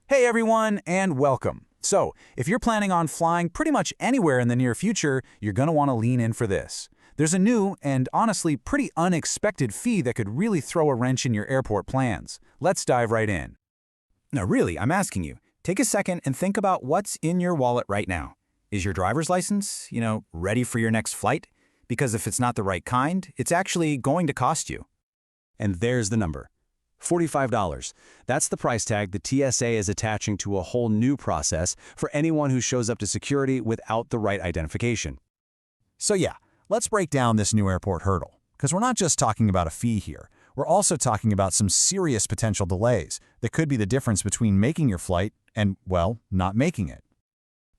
Hey everyone, and welcome. So, if you're planning on flying pretty much anywhere in the near future, you're going to want to lean in for this. There's a new and honestly pretty unexpected fee that could really throw a wrench in your airport plans. Let's dive right in. Now really, I'm asking you, take a second and think about what's in your wallet right now. Is your driver's license, ready for your next flight? Because if it's not the right kind, it's actually going to cost you. And there's the number. $45. That's the price tag the TSA is attaching to a whole new process for anyone who shows up to security without the right identification. So yeah, let's break down this new airport hurdle, because we're not just talking about a fee here. We're also talking about some serious potential delays that could be the difference between making your flight and, well, not making it.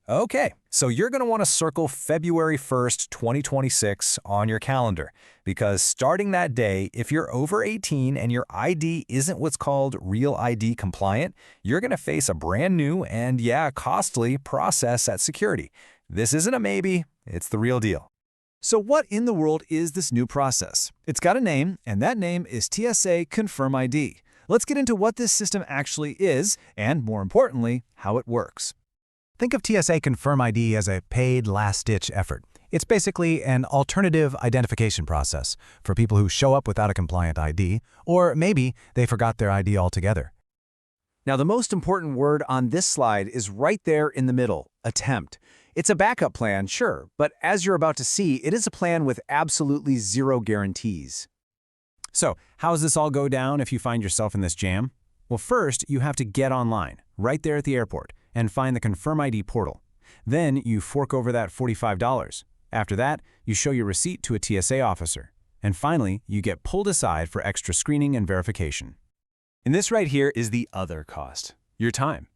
Okay, so you're going to want to circle February 1st, 2026 on your calendar, because starting that day, if you're over 18 and your ID isn't what's called Real ID compliant, you're going to face a brand new and, costly process at security. This isn't a maybe, it's the real deal. So what in the world is this new process? It's got a name, and that name is TSA Confirm ID. Let's get into what this system actually is, and more importantly, how it works. Think of TSA Confirm ID as a paid last-ditch effort. It's basically an alternative identification process for people who show up without a compliant ID, or maybe they forgot their ID altogether. Now, the most important word on this slide is right there in the middle, attempt. It's a backup plan, sure, but as you're about to see, it is a plan with absolutely zero guarantees. So, how does this all go down if you find yourself in this jam? Well, first, you have to get online, right there at the airport, and find the Confirm ID portal. Then you fork over that $45. After that, you show your receipt to a TSA officer. And finally, you get pulled aside for extra screening and verification. And this right here is the other cost, your time.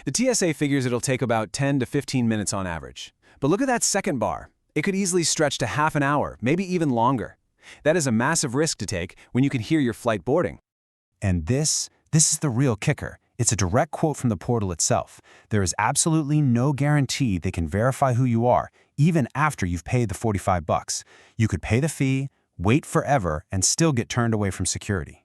The TSA figures it'll take about 10 to 15 minutes on average. But look at that second bar. It could easily stretch to half an hour, maybe even longer. That is a massive risk to take when you can hear your flight boarding. And this is the real kicker. It's a direct quote from the portal itself. There is absolutely no guarantee they can verify who you are, even after you've paid the $45. You could pay the fee, wait forever, and still get turned away from security.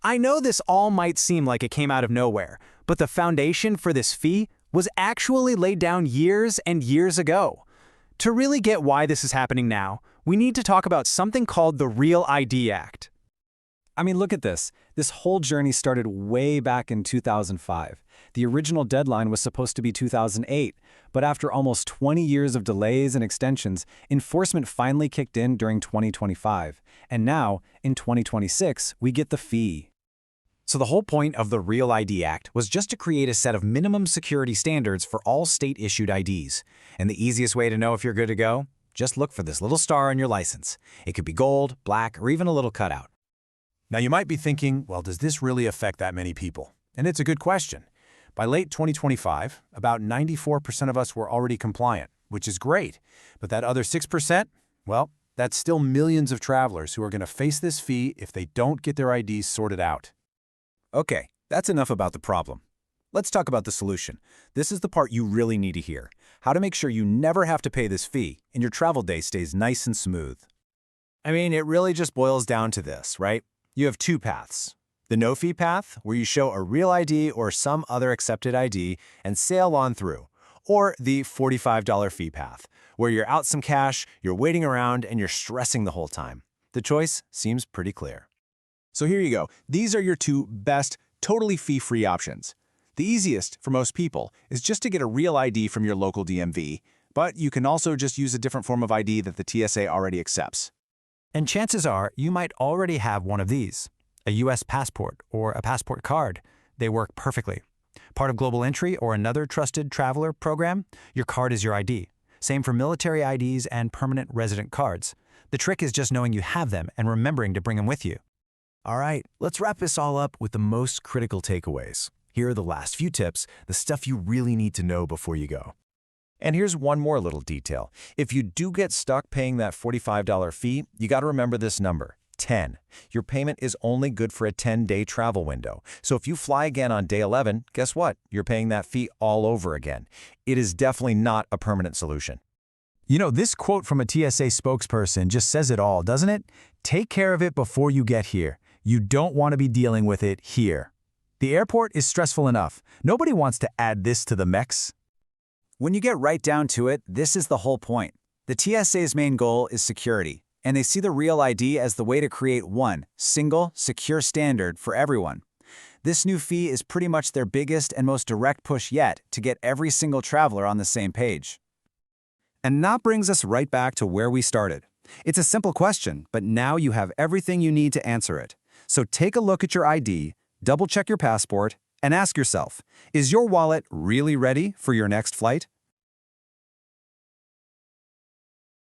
I know this all might seem like it came out of nowhere, but the foundation for this fee was actually laid down years and years ago. To really get why this is happening now, we need to talk about something called the Real ID Act. I mean, look at this. This whole journey started way back in 2005. The original deadline was supposed to be 2008, but after almost 20 years of delays and extensions, enforcement finally kicked in during 2025. And now, in 2026, we get the fee. So the whole point of the Real ID Act was just to create a set of minimum security standards for all state-issued IDs. And the easiest way to know if you're good to go? Just look for this little star on your license. It could be gold, black, or even a little cutout. Now you might be thinking, well, does this really affect that many people? And it's a good question. By late 2025, about 94% of us were already compliant, which is great. But that other 6%, well, that's still millions of travelers who are going to face this fee if they don't get their IDs sorted out. Okay, that's enough about the problem. Let's talk about the solution. This is the part you really need to hear. How to make sure you never have to pay this fee and your travel day stays nice and smooth. I mean, it really just boils down to this, right? You have two paths. The no-fee path, where you show a real ID or some other accepted ID and sail on through. Or the $45 fee path, where you're out some cash, you're waiting around, and you're stressing the whole time. The choice seems pretty clear. So here you go. These are your two best, totally fee-free options. The easiest for most people is just to get a real ID from your local DMV, but you can also just use a different form of ID that the TSA already accepts. And chances are you might already have one of these, a U.S. passport or a passport card. They work perfectly. Part of Global Entry or another trusted traveler program, your card is your ID. Same for military IDs and permanent resident cards. The trick is just knowing you have them and remembering to bring them with you. All right, let's wrap this all up with the most critical takeaways. Here are the last few tips, the stuff you really need to know before you go. And here's one more little detail. If you do get stuck paying that $45 fee, you got to remember this number, 10. Your payment is only good for a 10-day travel window. So if you fly again on day 11, guess what? You're paying that fee all over again. It is definitely not a permanent solution. You know, this quote from a TSA spokesperson just says it all, doesn't it? Take care of it before you get here. You don't want to be dealing with it here. The airport is stressful enough. Nobody wants to add this to the mix. When you get right down to it, this is the whole point. The TSA's main goal is security, and they see the Real ID as the way to create one single, secure standard for everyone. This new fee is pretty much their biggest and most direct push yet to get every single traveler on the same page. And that brings us right back to where we started. It's a simple question, but now you have everything you need to answer it. So take a look at your ID, double-check your passport, and ask yourself, is your wallet really ready for your next flight?